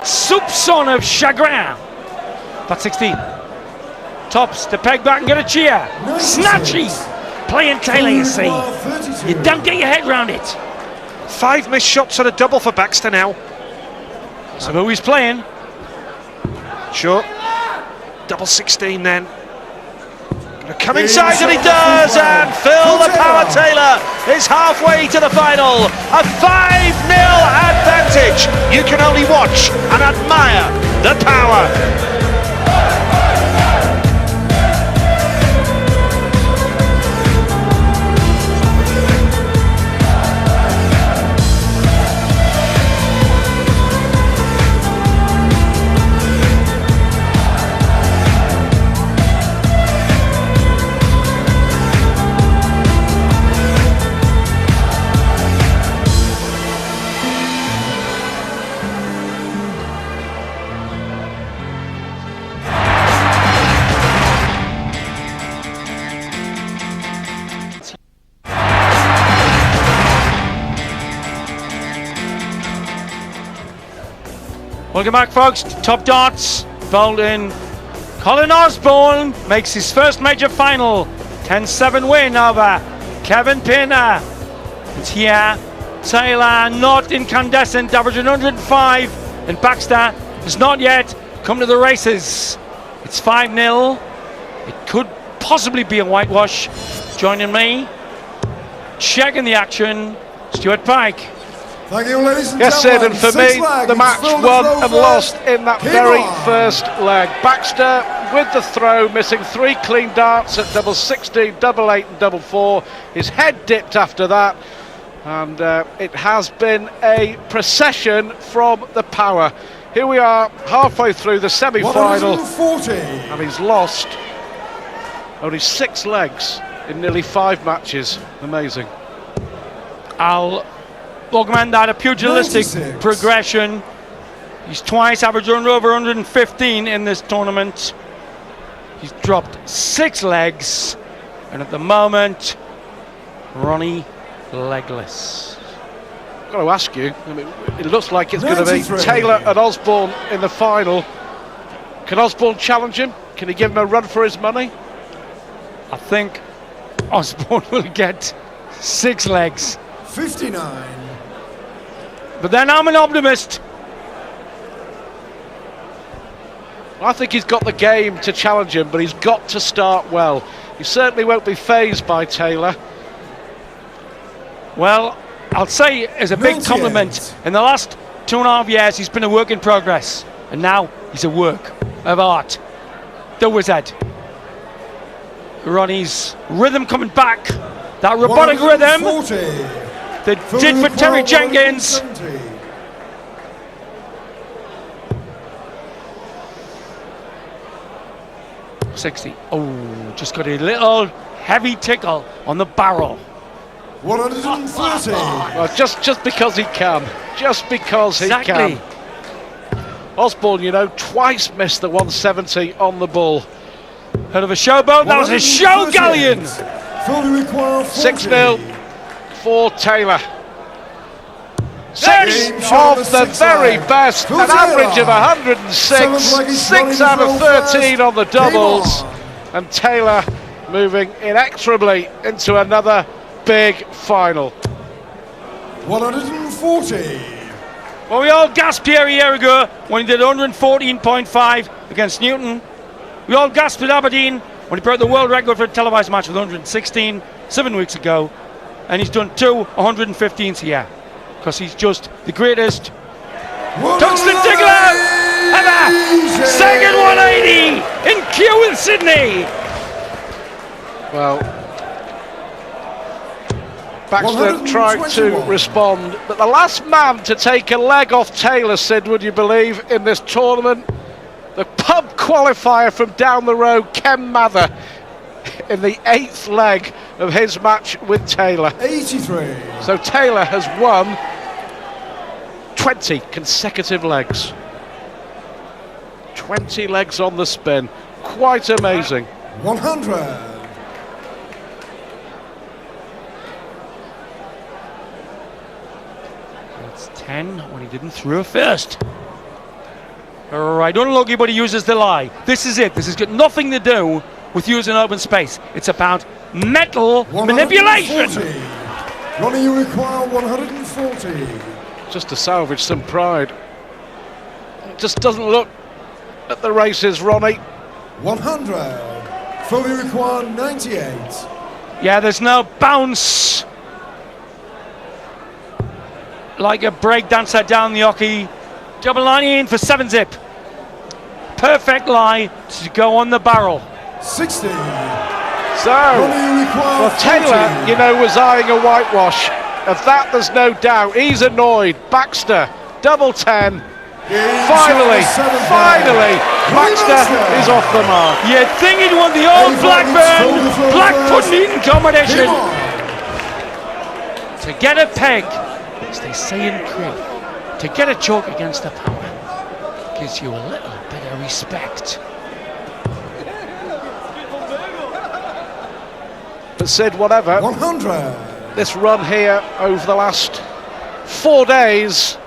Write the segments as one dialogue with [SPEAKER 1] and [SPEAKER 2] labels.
[SPEAKER 1] soupçon of chagrin. That's 16. Tops to peg back and get a cheer. Snatchy. Playing Taylor, you see. You don't get your head round it.
[SPEAKER 2] 5 missed shots and a double for Baxter now.
[SPEAKER 1] So who he's playing?
[SPEAKER 2] Sure. Double 16 then. Gonna come inside and he does, and Phil the Power Taylor is halfway to the final. A 5-0 advantage. You can only watch and admire the power.
[SPEAKER 1] Welcome back, folks. Top darts. Bowled in. Colin Osborne makes his first major final. 10-7 win over Kevin Pinner. It's here. Taylor not incandescent, averaging 105. And Baxter has not yet come to the races. It's 5-0. It could possibly be a whitewash. Joining me, checking the action, Stuart Pike.
[SPEAKER 3] Thank you, ladies and
[SPEAKER 4] yes,
[SPEAKER 3] gentlemen.
[SPEAKER 4] Sid, and for me, the match won and lost in that very first leg. Baxter with the throw, missing 3 clean darts at double 16, double 8 and double 4. His head dipped after that, and it has been a procession from the power. Here we are, halfway through the semi-final, and he's lost only 6 legs in nearly 5 matches. Amazing.
[SPEAKER 1] I'll augment that, a pugilistic
[SPEAKER 3] 96.
[SPEAKER 1] progression. He's twice averaged over 115 in this tournament. He's dropped 6 legs, and at the moment, Ronnie legless.
[SPEAKER 4] I've got to ask you, I mean, it looks like it's going to be Taylor and Osborne in the final. Can Osborne challenge him? Can he give him a run for his money?
[SPEAKER 1] I think Osborne will get 6 legs.
[SPEAKER 3] 59.
[SPEAKER 1] But then I'm an optimist.
[SPEAKER 4] I think he's got the game to challenge him, but he's got to start well. He certainly won't be fazed by Taylor.
[SPEAKER 1] Well, I'll say as a big compliment, in the last 2.5 years he's been a work in progress, and now he's a work of art. The wizard. Ronnie's rhythm coming back, that robotic rhythm that did for Terry Jenkins. 60. Oh, just got a little heavy tickle on the barrel.
[SPEAKER 3] 130.
[SPEAKER 4] Well, just because he can. Just because he can. Osborne, you know, twice missed the 170 on the ball.
[SPEAKER 1] Heard of a showboat? That was a show galleon.
[SPEAKER 4] 6-0 for Taylor. 6 of the very best, an average of 106, 6 out of 13 on the doubles, and Taylor moving inexorably into another big final.
[SPEAKER 3] 140.
[SPEAKER 1] Well, we all gasped here a year ago when he did 114.5 against Newton. We all gasped at Aberdeen when he broke the world record for a televised match with 116 7 weeks ago, and he's done 2 115s here because he's just the greatest. Tungsten Tickler ever! Second 180 in Kew in Sydney.
[SPEAKER 4] Well, Baxter tried to respond, but the last man to take a leg off Taylor, Sid, would you believe, in this tournament, the pub qualifier from down the road, Ken Mather, in the 8th leg of his match with Taylor.
[SPEAKER 3] 83.
[SPEAKER 4] So Taylor has won 20 consecutive legs. 20 legs on the spin. Quite amazing.
[SPEAKER 3] 100.
[SPEAKER 1] That's 10 when he didn't throw first. Right, unlucky, but he uses the lie. This is it. This has got nothing to do with using open space. It's about mental manipulation.
[SPEAKER 3] 140. Ronnie, you require 140.
[SPEAKER 4] Just to salvage some pride. Just doesn't look at the races, Ronnie.
[SPEAKER 3] 100. Phil, you require 98.
[SPEAKER 1] Yeah, there's no bounce like a break dancer down the hockey. Double 19 for 7-zip. Perfect lie to go on the barrel.
[SPEAKER 3] 60.
[SPEAKER 4] So,
[SPEAKER 3] Ronnie, you require
[SPEAKER 4] well, Taylor,
[SPEAKER 3] 40.
[SPEAKER 4] you know, was eyeing a whitewash. Of that, there's no doubt. He's annoyed. Baxter, double 10. Finally, Baxter is off the mark.
[SPEAKER 1] You'd think he'd won the old Blackburn Black Pudding Eating Competition. To get a peg, as they say in Crete, to get a choke against the power gives you a little bit of respect.
[SPEAKER 4] But Sid, whatever,
[SPEAKER 3] 100.
[SPEAKER 4] this run here over the last 4 days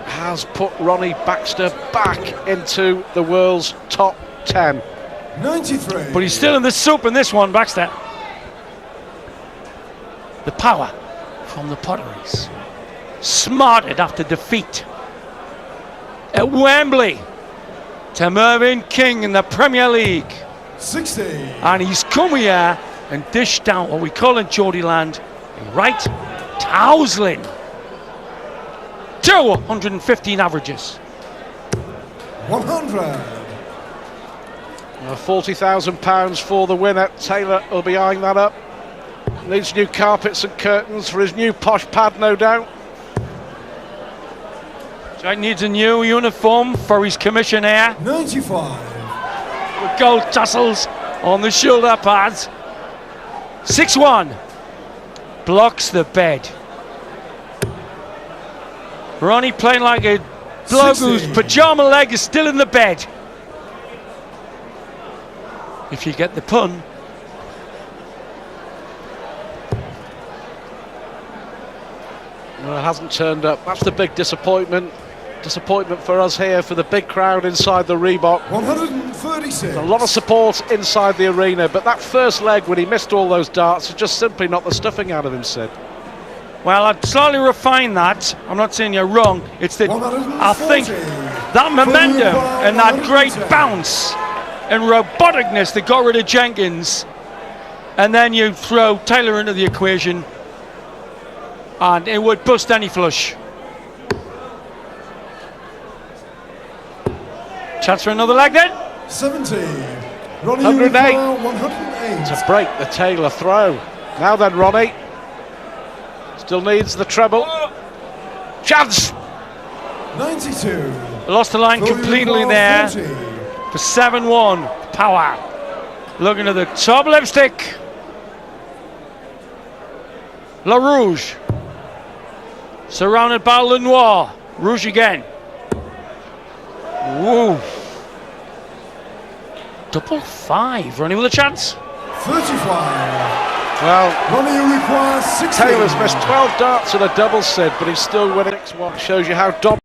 [SPEAKER 4] has put Ronnie Baxter back into the world's top 10.
[SPEAKER 3] 93.
[SPEAKER 1] But he's still in the soup in this one, Baxter. The power from the Potteries. Smarted after defeat at Wembley to Mervyn King in the Premier League.
[SPEAKER 3] 60.
[SPEAKER 1] And he's come here and dished out what we call in Geordie land a right tousling. 215 averages.
[SPEAKER 3] 100.
[SPEAKER 4] £40,000 for the winner. Taylor will be eyeing that up. Needs new carpets and curtains for his new posh pad, no doubt.
[SPEAKER 1] Jack needs a new uniform for his commission here,
[SPEAKER 3] 95.
[SPEAKER 1] with gold tassels on the shoulder pads. 6-1 blocks the bed. Ronnie playing like a bloke
[SPEAKER 3] 60.
[SPEAKER 1] whose pajama leg is still in the bed. If you get the pun.
[SPEAKER 4] Well, it hasn't turned up. That's the big disappointment. Disappointment for us here, for the big crowd inside the Reebok.
[SPEAKER 3] 136.
[SPEAKER 4] A lot of support inside the arena, but that first leg when he missed all those darts is just simply not the stuffing out of him, Sid.
[SPEAKER 1] Well, I'd slightly refine that. I'm not saying you're wrong. It's that I think
[SPEAKER 3] 140.
[SPEAKER 1] that momentum and that great bounce and roboticness that got rid of Jenkins, and then you throw Taylor into the equation, and it would bust any flush. Chance for another leg then.
[SPEAKER 3] 70. Ronnie,
[SPEAKER 4] 108.
[SPEAKER 3] you require 108.
[SPEAKER 4] To break the Taylor throw. Now then, Ronnie. Still needs the treble. Chance!
[SPEAKER 3] 92.
[SPEAKER 1] Lost the line
[SPEAKER 3] Phil, you
[SPEAKER 1] completely
[SPEAKER 3] require
[SPEAKER 1] there
[SPEAKER 3] 40.
[SPEAKER 1] for 7-1. Power. Looking at the top lipstick. La Rouge. Surrounded by Le Noir. Rouge again. Woo. Double 5. Ronnie with a chance.
[SPEAKER 3] 35.
[SPEAKER 4] Well,
[SPEAKER 3] Ronnie, you require 60.
[SPEAKER 4] Taylor's missed 12 darts and a double, Sid, but he's still winning. Shows you how dominant